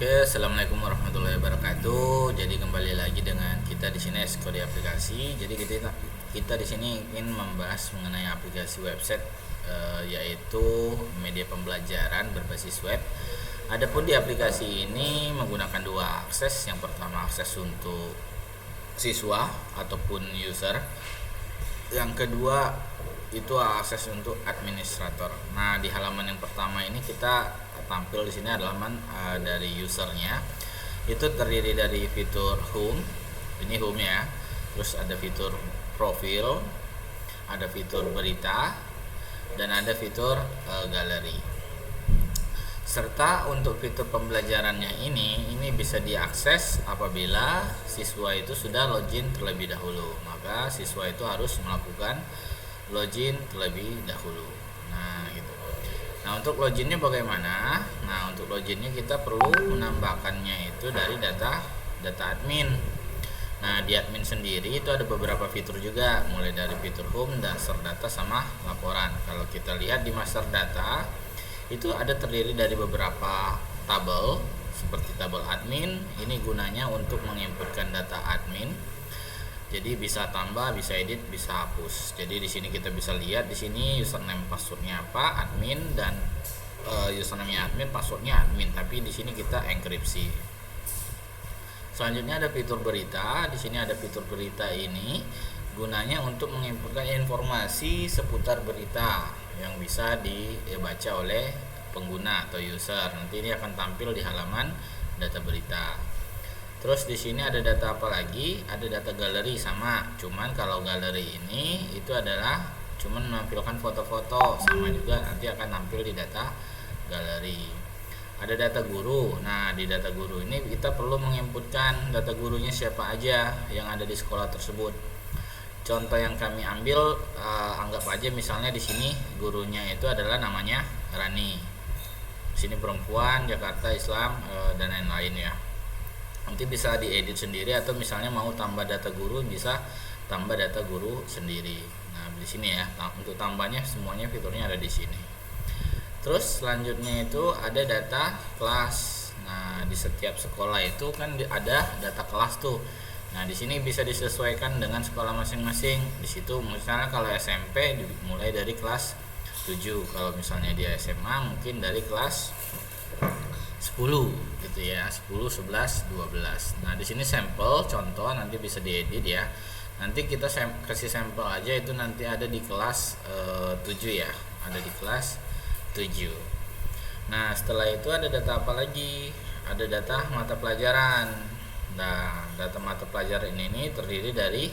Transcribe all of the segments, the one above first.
Oke, assalamualaikum warahmatullahi wabarakatuh. Jadi kembali lagi dengan kita di sini Kode Aplikasi. Jadi kita di sini ingin membahas mengenai aplikasi website, yaitu media pembelajaran berbasis web. Adapun di aplikasi ini menggunakan dua akses. Yang pertama akses untuk siswa ataupun user. Yang kedua itu akses untuk administrator. Nah, di halaman yang pertama ini kita tampil di sini adalah dari usernya. Itu terdiri dari fitur home, ini home ya. Terus ada fitur profil, ada fitur berita, dan ada fitur galeri. Serta untuk fitur pembelajarannya ini bisa diakses apabila siswa itu sudah login terlebih dahulu. Maka siswa itu harus melakukan login terlebih dahulu. Nah, gitu. Nah, untuk loginnya bagaimana? Nah, untuk loginnya kita perlu menambahkannya itu dari data admin. Nah, di admin sendiri itu ada beberapa fitur juga, mulai dari fitur home, master data, sama laporan. Kalau kita lihat di master data itu ada terdiri dari beberapa tabel seperti tabel admin. Ini gunanya untuk menginputkan data admin. Jadi bisa tambah, bisa edit, bisa hapus. Jadi di sini kita bisa lihat di sini username passwordnya apa, admin, dan username admin, passwordnya admin. Tapi di sini kita enkripsi. Selanjutnya ada fitur berita. Di sini ada fitur berita, ini gunanya untuk menginputkan informasi seputar berita yang bisa dibaca oleh pengguna atau user. Nanti ini akan tampil di halaman data berita. Terus di sini ada data apa lagi? Ada data galeri sama. Cuman kalau galeri ini itu adalah cuman menampilkan foto-foto, sama juga nanti akan tampil di data galeri. Ada data guru. Nah, di data guru ini kita perlu menginputkan data gurunya siapa aja yang ada di sekolah tersebut. Contoh yang kami ambil, anggap aja misalnya di sini gurunya itu adalah namanya Rani. Di sini perempuan, Jakarta, Islam, dan lain-lain ya. Nanti bisa diedit sendiri, atau misalnya mau tambah data guru bisa tambah data guru sendiri. Nah, di sini ya, untuk tambahnya semuanya fiturnya ada di sini. Terus selanjutnya itu ada data kelas. Nah, di setiap sekolah itu kan ada data kelas tuh. Nah, di sini bisa disesuaikan dengan sekolah masing-masing. Di situ misalnya kalau SMP mulai dari kelas 7, kalau misalnya dia SMA mungkin dari kelas 10 gitu ya, 10, 11, 12. Nah, di sini sampel contoh, nanti bisa diedit ya. Nanti kita kasih sampel aja, itu nanti ada di kelas 7 ya. Ada di kelas 7. Nah, setelah itu ada data apa lagi? Ada data mata pelajaran. Nah, data mata pelajaran ini terdiri dari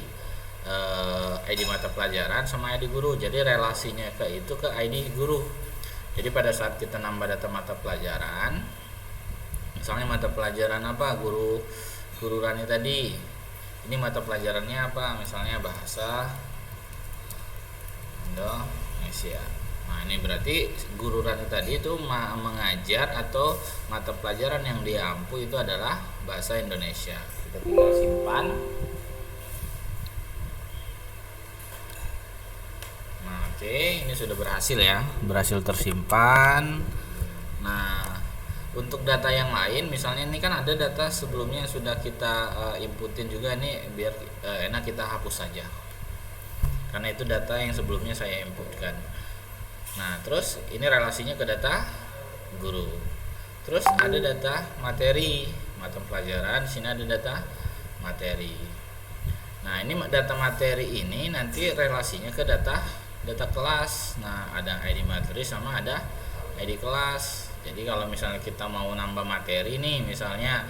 ID mata pelajaran sama ID guru. Jadi relasinya ke ID guru. Jadi pada saat kita nambah data mata pelajaran, misalnya mata pelajaran apa, guru Rani tadi, ini mata pelajarannya apa, misalnya bahasa Indonesia. Nah, ini berarti guru Rani tadi itu mengajar, atau mata pelajaran yang dia ampu itu adalah bahasa Indonesia. Kita tinggal simpan. Nah, oke, ini sudah berhasil ya, berhasil tersimpan. Nah, untuk data yang lain, misalnya ini kan ada data sebelumnya yang sudah kita inputin juga nih, biar enak kita hapus saja, karena itu data yang sebelumnya saya inputkan. Nah, terus ini relasinya ke data guru. Terus ada data materi, mata pelajaran. Di sini ada data materi. Nah, ini data materi ini nanti relasinya ke data kelas. Nah, ada ID materi sama ada ID kelas. Jadi kalau misalnya kita mau nambah materi nih, misalnya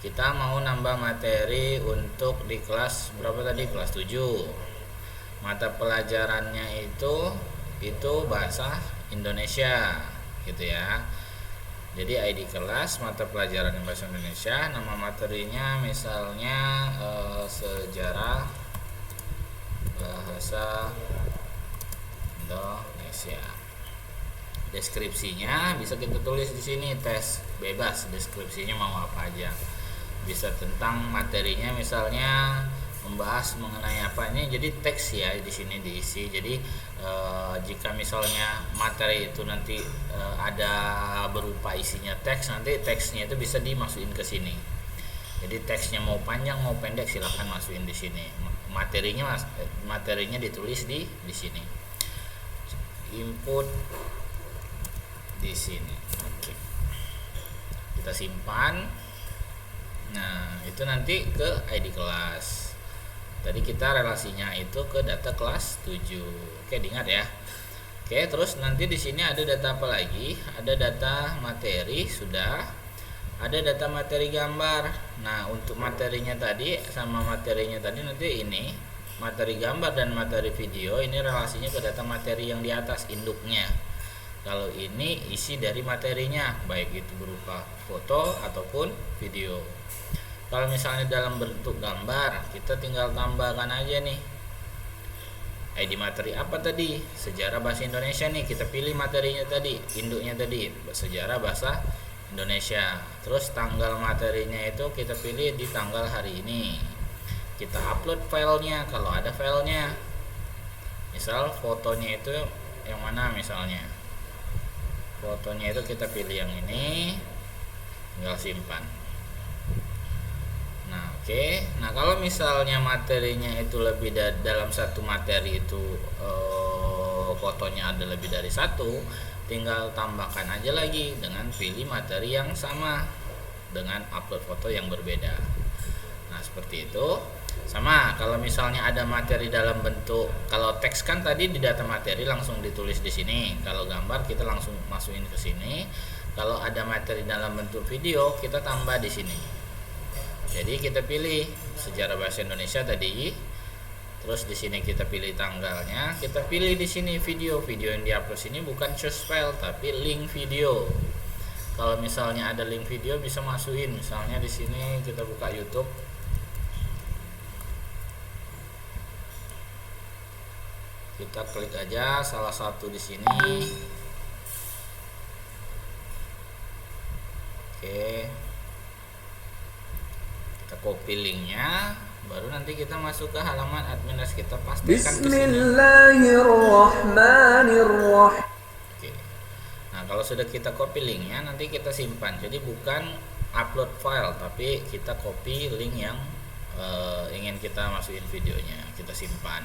kita mau nambah materi untuk di kelas berapa tadi? Kelas 7. Mata pelajarannya itu bahasa Indonesia gitu ya. Jadi ID kelas mata pelajaran bahasa Indonesia, nama materinya misalnya sejarah bahasa Indonesia. Deskripsinya bisa kita tulis di sini, tes bebas, deskripsinya mau apa aja. Bisa tentang materinya, misalnya membahas mengenai apa ini. Jadi teks ya di sini diisi. Jadi jika misalnya materi itu nanti ada berupa isinya teks, nanti teksnya itu bisa dimasukin ke sini. Jadi teksnya mau panjang mau pendek silahkan masukin di sini. Materinya ditulis di sini. Input di sini. Oke. Kita simpan. Nah, itu nanti ke ID kelas. Tadi kita relasinya itu ke data kelas 7. Oke, diingat ya. Oke, terus nanti di sini ada data apa lagi? Ada data materi sudah. Ada data materi gambar. Nah, untuk materinya tadi sama materinya tadi nanti ini materi gambar dan materi video ini relasinya ke data materi yang di atas induknya. Kalau ini isi dari materinya, baik itu berupa foto ataupun video. Kalau misalnya dalam bentuk gambar, kita tinggal tambahkan aja nih ID materi apa tadi, sejarah bahasa Indonesia nih, kita pilih materinya tadi, induknya tadi sejarah bahasa Indonesia. Terus tanggal materinya itu kita pilih di tanggal hari ini. Kita upload filenya kalau ada filenya. Misal fotonya itu yang mana misalnya? Fotonya itu kita pilih yang ini, tinggal simpan. Nah, oke. Nah, kalau misalnya materinya itu lebih dalam satu materi itu fotonya ada lebih dari satu, tinggal tambahkan aja lagi dengan pilih materi yang sama dengan upload foto yang berbeda. Nah, seperti itu. Sama kalau misalnya ada materi dalam bentuk, kalau teks kan tadi di data materi langsung ditulis di sini. Kalau gambar kita langsung masukin ke sini. Kalau ada materi dalam bentuk video kita tambah di sini. Jadi kita pilih sejarah bahasa Indonesia tadi. Terus di sini kita pilih tanggalnya, kita pilih di sini video yang diupload sini bukan source file tapi link video. Kalau misalnya ada link video bisa masukin, misalnya di sini kita buka YouTube. Kita klik aja salah satu di sini. Oke. Kita copy linknya, baru nanti kita masuk ke halaman administrasi, kita pastikan Bismillahirrahmanirrahim. Oke. Nah, kalau sudah kita copy linknya, nanti kita simpan. Jadi bukan upload file, tapi kita copy link yang ingin kita masukin videonya, kita simpan.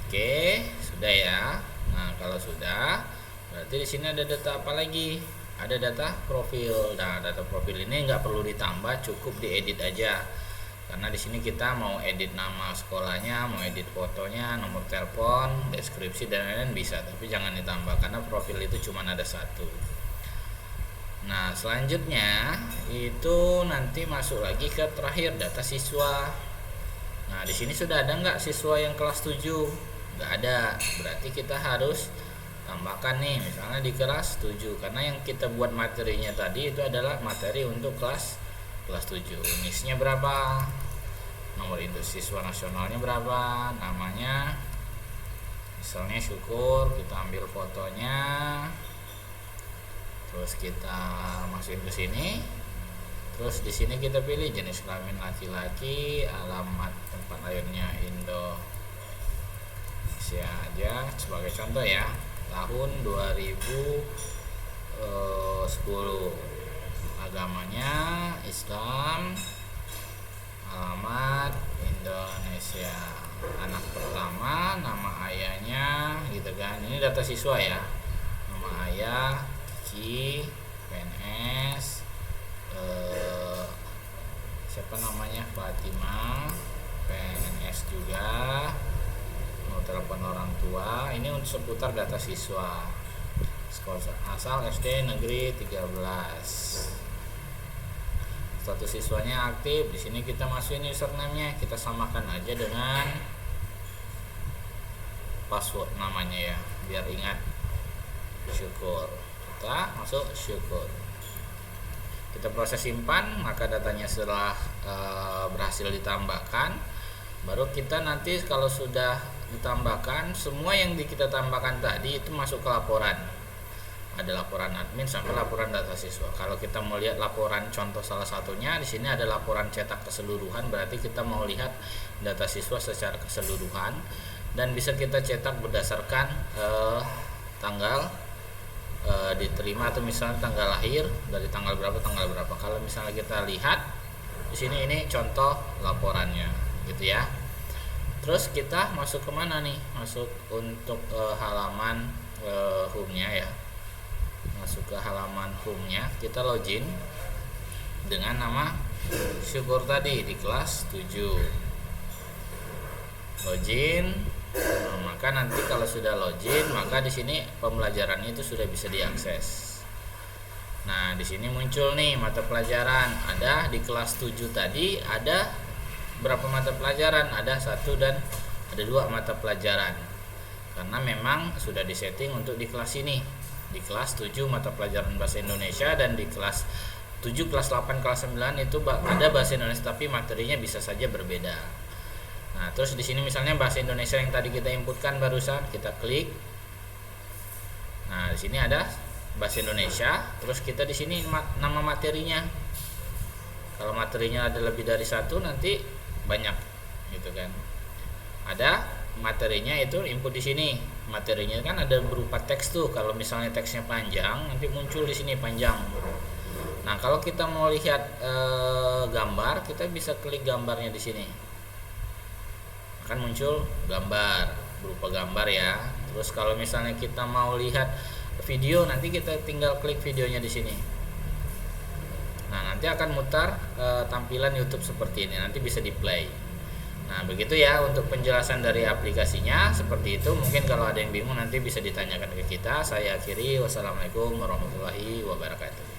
Oke, sudah ya. Nah, kalau sudah, berarti di sini ada data apa lagi? Ada data profil. Nah, data profil ini nggak perlu ditambah, cukup diedit aja. Karena di sini kita mau edit nama sekolahnya, mau edit fotonya, nomor telepon, deskripsi dan lain-lain bisa, tapi jangan ditambah karena profil itu cuma ada satu. Nah, selanjutnya itu nanti masuk lagi ke terakhir data siswa. Nah, di sini sudah ada nggak siswa yang kelas 7? Nggak ada, berarti kita harus tambahkan nih, misalnya di kelas 7, karena yang kita buat materinya tadi itu adalah materi untuk kelas 7. NIS-nya berapa, nomor induk siswa nasionalnya berapa, namanya misalnya Syukur, kita ambil fotonya, terus kita masukin ke sini. Terus di sini kita pilih jenis kelamin laki-laki, alamat tempat lahirnya Indonesia aja sebagai contoh ya, tahun 2010, agamanya Islam, alamat Indonesia, anak pertama, nama ayahnya gitu kan. Ini data siswa ya, nama ayah Kiki, PNS, siapa namanya, Fatima, PNS juga, mau telepon orang tua. Ini untuk seputar data siswa, sekolah asal SD negeri 13, status siswanya aktif. Di sini kita masukin username-nya, kita samakan aja dengan password namanya ya, biar ingat. Syukur, kita masuk Syukur, kita proses simpan. Maka datanya setelah berhasil ditambahkan, baru kita nanti kalau sudah ditambahkan semua yang kita tambahkan tadi itu masuk ke laporan. ada laporan admin sampai laporan data siswa. Kalau kita mau lihat laporan contoh salah satunya di sini ada laporan cetak keseluruhan, berarti kita mau lihat data siswa secara keseluruhan dan bisa kita cetak berdasarkan tanggal diterima atau misalnya tanggal lahir dari tanggal berapa. Kalau misalnya kita lihat di sini ini contoh laporannya gitu ya. Terus kita masuk kemana nih? Masuk untuk halaman home-nya ya. Masuk ke halaman home-nya, kita login dengan nama Syukur tadi di kelas 7. Login. Maka nanti kalau sudah login, maka di sini pembelajaran itu sudah bisa diakses. Nah, di sini muncul nih mata pelajaran. Ada di kelas 7 tadi ada berapa mata pelajaran? Ada 1 dan ada 2 mata pelajaran. Karena memang sudah disetting untuk di kelas ini. Di kelas 7 mata pelajaran bahasa Indonesia dan di kelas 7, kelas 8, kelas 9 itu ada bahasa Indonesia tapi materinya bisa saja berbeda. Nah, terus di sini misalnya bahasa Indonesia yang tadi kita inputkan barusan, kita klik. Nah, di sini ada bahasa Indonesia, terus kita di sini nama materinya. Kalau materinya ada lebih dari 1 nanti banyak gitu kan. Ada materinya itu input di sini. Materinya kan ada berupa teks tuh. Kalau misalnya teksnya panjang, nanti muncul di sini panjang. Nah, kalau kita mau lihat gambar, kita bisa klik gambarnya di sini. Akan muncul gambar, berupa gambar ya. Terus kalau misalnya kita mau lihat video, nanti kita tinggal klik videonya di sini. Nah, nanti akan mutar tampilan YouTube seperti ini. Nanti bisa di play. Nah, begitu ya untuk penjelasan dari aplikasinya. Seperti itu. Mungkin kalau ada yang bingung nanti bisa ditanyakan ke kita. Saya akhiri. Wassalamualaikum warahmatullahi wabarakatuh.